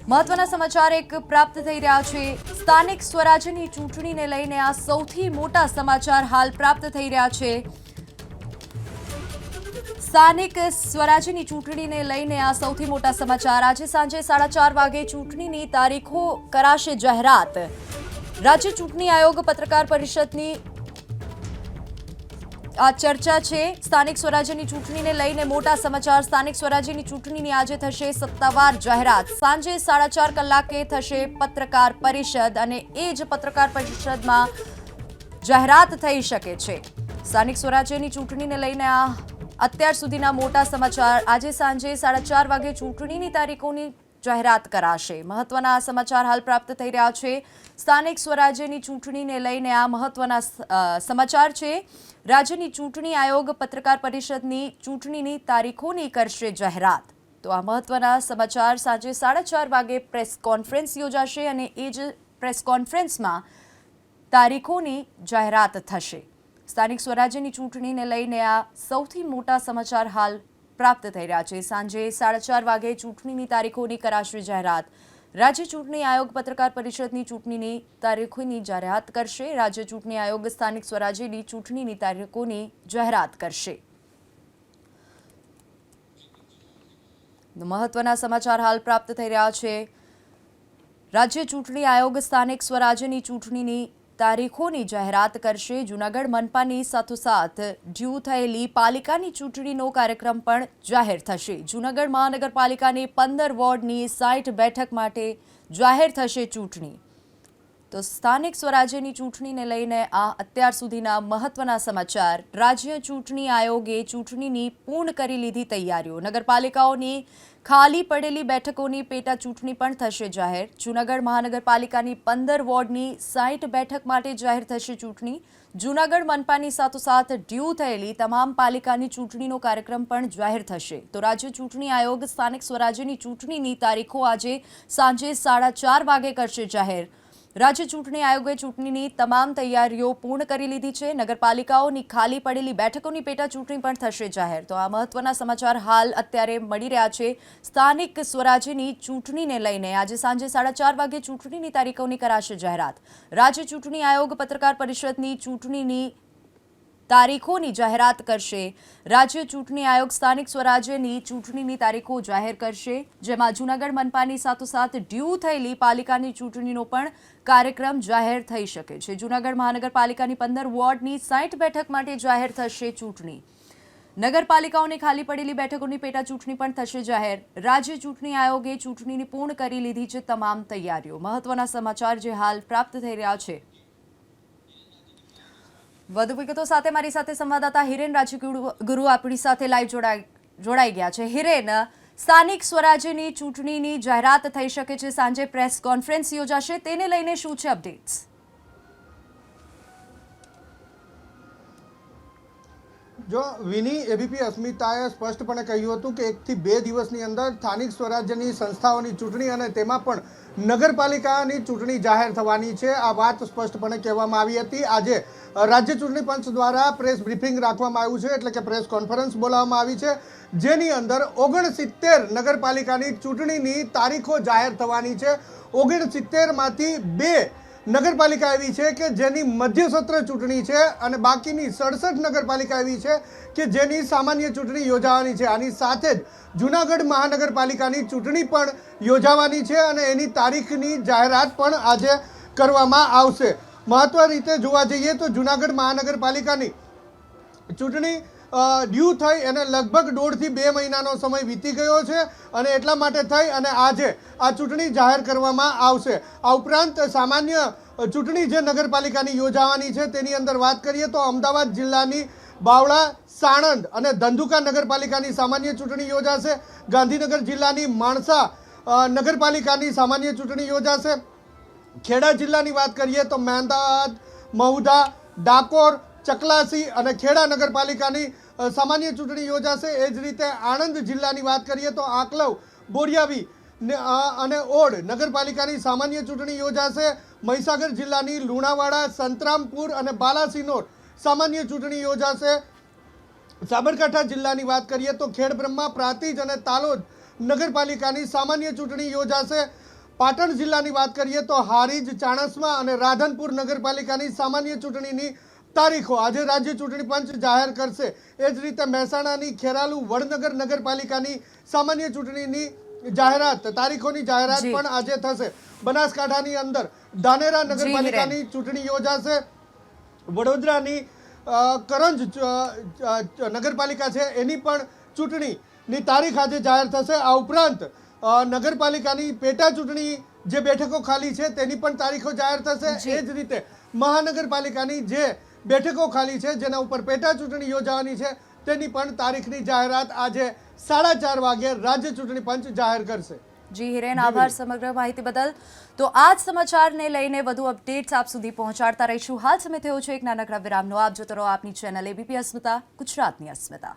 મહત્વના સમાચાર એક પ્રાપ્ત થઈ રહ્યા છે। સ્થાનિક સ્વરાજ્યની ચૂંટણીને લઈને આ સૌથી મોટા સમાચાર હાલ પ્રાપ્ત થઈ રહ્યા છે। સ્થાનિક સ્વરાજ્યની ચૂંટણીને લઈને આ સૌથી મોટા સમાચાર। આજે સાંજે 4:30 વાગે ચૂંટણીની તારીખો કરાશે જાહેરાત। રાજ્ય ચૂંટણી આયોગ પત્રકાર પરિષદની આ ચર્ચા છે। સ્થાનિક સ્વરાજ્યની ચૂંટણીને લઈને મોટા સમાચાર। સ્થાનિક સ્વરાજ્યની ચૂંટણીની આજે થશે સત્તાવાર જાહેરાત। સાંજે 4:30 કલાકે થશે પત્રકાર પરિષદ અને એ જ પત્રકાર પરિષદમાં જાહેરાત થઈ શકે છે। સ્થાનિક સ્વરાજ્યની ચૂંટણીને લઈને આ અત્યાર સુધીના મોટા સમાચાર। આજે સાંજે 4:30 વાગે ચૂંટણીની તારીખોની જાહેરાત કરાશે। મહત્વના સમાચાર હાલ પ્રાપ્ત થઈ રહ્યા છે। સ્થાનિક સ્વરાજ્યની ચૂંટણીને લઈને આ મહત્વના સમાચાર છે। રાજ્યની ચૂંટણી આયોગ પત્રકાર પરિષદની ચૂંટણીની તારીખોની કરશે જાહેરાત। તો આ મહત્વના સમાચાર। સાંજે 4:30 વાગે પ્રેસ કોન્ફરન્સ યોજાશે અને એ જ પ્રેસ કોન્ફરન્સમાં તારીખોની જાહેરાત થશે। સ્થાનિક સ્વરાજ્યની ચૂંટણીને લઈને આ સૌથી મોટા સમાચાર હાલ પ્રાપ્ત થઈ રહ્યા છે। સાંજે 4:30 વાગે ચૂંટણીની તારીખોની કરાશે જાહેરાત। રાજ્ય ચૂંટણી આયોગ પત્રકાર પરિષદની ચૂંટણીની તારીખોની જાહેરાત કરશે। રાજ્ય ચૂંટણી આયોગ સ્થાનિક સ્વરાજ્યની ચૂંટણીની તારીખોની જાહેરાત કરશે। મહત્વના સમાચાર હાલ પ્રાપ્ત થઈ રહ્યા છે। રાજ્ય ચૂંટણી આયોગ સ્થાનિક સ્વરાજ્યની ચૂંટણીની તારીખોની જાહેરાત કરશે। જૂનાગઢ મનપાની સાથોસાથ ડ્યુ થયેલી પાલિકાની ચૂંટણીનો કાર્યક્રમ પણ જાહેર થશે। જૂનાગઢ મહાનગરપાલિકાની 15 વોર્ડની 60 બેઠક માટે જાહેર થશે ચૂંટણી। તો સ્થાનિક સ્વરાજ્યની ચૂંટણીને લઈને આ અત્યાર સુધીના મહત્વના સમાચાર। રાજ્ય ચૂંટણી આયોગે ચૂંટણીની પૂર્ણ કરી લીધી તૈયારીઓ। નગરપાલિકાઓની ખાલી પડેલી બેઠકોની પેટા ચૂંટણી પણ થશે જાહેર। જૂનાગઢ મહાનગરપાલિકાની 15 વોર્ડની 60 બેઠક માટે જાહેર થશે ચૂંટણી। જૂનાગઢ મનપાની સાથોસાથ ડ્યુ થયેલી તમામ પાલિકાની ચૂંટણીનો કાર્યક્રમ પણ જાહેર થશે। તો રાજ્ય ચૂંટણી આયોગ સ્થાનિક સ્વરાજ્યની ચૂંટણીની તારીખો આજે સાંજે 4:30 વાગે કરશે જાહેર। રાજ્ય ચૂંટણી આયોગે ચૂંટણીની તમામ તૈયારીઓ પૂર્ણ કરી લીધી છે। નગરપાલિકાઓની ખાલી પડેલી બેઠકોની પેટા ચૂંટણી પણ થશે જાહેર। તો આ મહત્વના સમાચાર હાલ અત્યારે મળી રહ્યા છે। સ્થાનિક સ્વરાજ્યની ચૂંટણીને લઈને આજે સાંજે 4:30 વાગે ચૂંટણીની તારીખોની કરાશે જાહેરાત। રાજ્ય ચૂંટણી આયોગ પત્રકાર પરિષદની ચૂંટણીની તારીખોની જાહેરાત કરશે। રાજ્ય ચૂંટણી આયોગ સ્થાનિક સ્વરાજ્યની ચૂંટણીની તારીખો જાહેર કરશે, જેમાં જૂનાગઢ મનપાની સાથોસાથ ડ્યુ થયેલી પાલિકાની ચૂંટણીનો પણ કાર્યક્રમ જાહેર થઈ શકે છે। જૂનાગઢ મહાનગરપાલિકાની 15 વોર્ડની 60 બેઠક માટે જાહેર થશે ચૂંટણી। નગરપાલિકાઓની ખાલી પડેલી બેઠકોની પેટા ચૂંટણી પણ થશે જાહેર। રાજ્ય ચૂંટણી આયોગે ચૂંટણીની પૂર્ણ કરી લીધી છે તમામ તૈયારીઓ। મહત્વના સમાચાર જે હાલ પ્રાપ્ત થઈ રહ્યા છે। વધુ વિગતો સાથે મારી સાથે સંવાદદાતા હિરેન રાજગુરુ આપણી સાથે લાઈવ જોડાઈ ગયા છે। હિરેન, સ્થાનિક સ્વરાજ્યની ચૂંટણીની જાહેરાત થઈ શકે છે, સાંજે પ્રેસ કોન્ફરન્સ યોજાશે, તેને લઈને શું છે અપડેટ્સ? જો વિની એબીપી અસ્મિતાએ સ્પષ્ટપણે કહ્યું હતું કે 1 થી 2 દિવસની અંદર સ્થાનિક સ્વરાજ્યની સંસ્થાઓની ચૂંટણી અને તેમાં પણ નગરપાલિકાની ચૂંટણી જાહેર થવાની છે। આ વાત સ્પષ્ટપણે કહેવામાં આવી હતી। આજે રાજ્ય ચૂંટણી પંચ દ્વારા પ્રેસ બ્રીફિંગ રાખવામાં આવ્યું છે, એટલે કે પ્રેસ કોન્ફરન્સ બોલાવવામાં આવી છે, જેની અંદર 69 નગરપાલિકાની ચૂંટણીની તારીખો જાહેર થવાની છે। 69માંથી 2 નગરપાલિકા એવી છે કે જેની મધ્યસત્ર ચૂંટણી છે અને બાકીની 67 નગરપાલિકા એવી છે કે જેની સામાન્ય ચૂંટણી યોજાવાની છે। આની સાથે જ જૂનાગઢ મહાનગરપાલિકાની ચૂંટણી પણ યોજાવાની છે અને એની તારીખની જાહેરાત પણ આજે કરવામાં આવશે। મહત્વ રીતે જોવા જઈએ તો જૂનાગઢ મહાનગરપાલિકાની ચૂંટણી ડ્યુ થઈ અને લગભગ 1.5 થી 2 મહિનાનો સમય વીતી ગયો છે અને એટલા માટે થઈ અને આજે આ ચૂંટણી જાહેર કરવામાં આવશે। આ ઉપરાંત સામાન્ય ચૂંટણી જે નગરપાલિકાની યોજાવાની છે તેની અંદર વાત કરીએ તો અમદાવાદ જિલ્લાની બાવળા, સાણંદ અને ધંધુકા નગરપાલિકાની સામાન્ય ચૂંટણી યોજાશે। ગાંધીનગર જિલ્લાની માણસા નગરપાલિકાની સામાન્ય ચૂંટણી યોજાશે। ખેડા જિલ્લાની વાત કરીએ તો મહેમદાવાદ, મહુધા, ડાકોર, ચકલાસી અને ખેડા નગરપાલિકાની સામાન્ય ચૂંટણી યોજાશે। એ જ રીતે આણંદ જિલ્લાની વાત કરીએ તો આંકલવ, બોરિયાવી અને ઓડ નગરપાલિકાની સામાન્ય ચૂંટણી યોજાશે। મહીસાગર જિલ્લાની લુણાવાડા, સંતરામપુર અને બાલાસિનોર સામાન્ય ચૂંટણી યોજાશે। સાબરકાંઠા જિલ્લાની વાત કરીએ તો ખેડબ્રહ્મા, પ્રાંતિજ અને તાલોદ નગરપાલિકાની સામાન્ય ચૂંટણી યોજાશે। પાટણ જિલ્લાની વાત કરીએ તો હારીજ, ચાણસ્મા અને રાધનપુર નગરપાલિકાની સામાન્ય ચૂંટણીની તારીખો આજે રાજ્ય ચૂંટણી પંચ જાહેર કરશે. એ જ રીતે મહેસાણાની ખેરાલુ, વડનગર નગરપાલિકાની સામાન્ય ચૂંટણીની તારીખોની જાહેરાત પણ આજે થશે. બનાસકાંઠાની અંદર ધાનેરા નગરપાલિકાની ચૂંટણી યોજાશે. વડોદરાની કરંજ નગરપાલિકા છે એની પણ ચૂંટણીની તારીખ આજે જાહેર થશે. આ ઉપરાંત નગરપાલિકાની પેટા ચૂંટણી જે બેઠકો ખાલી છે તેની પણ તારીખો જાહેર થશે. એ જ રીતે મહાનગરપાલિકાની જે બેઠકો ખાલી છે જેના ઉપર પેટા ચૂંટણી યોજાવાની છે તેની પણ તારીખની જાહેરાત આજે 4:30 વાગે રાજ્ય ચૂંટણી પંચ જાહેર કરશે. જી હિરેન, આભાર સમગ્ર માહિતી બદલ. તો આ જ સમાચારને લઈને વધુ અપડેટ્સ આપ સુધી પહોંચાડતા રહીશું. હાલ સમય થયો છે એક નાનકડા વિરામનો. આપ જોતો રહો આપની ચેનલ ABP અસ્મિતા, ગુજરાતની અસ્મિતા.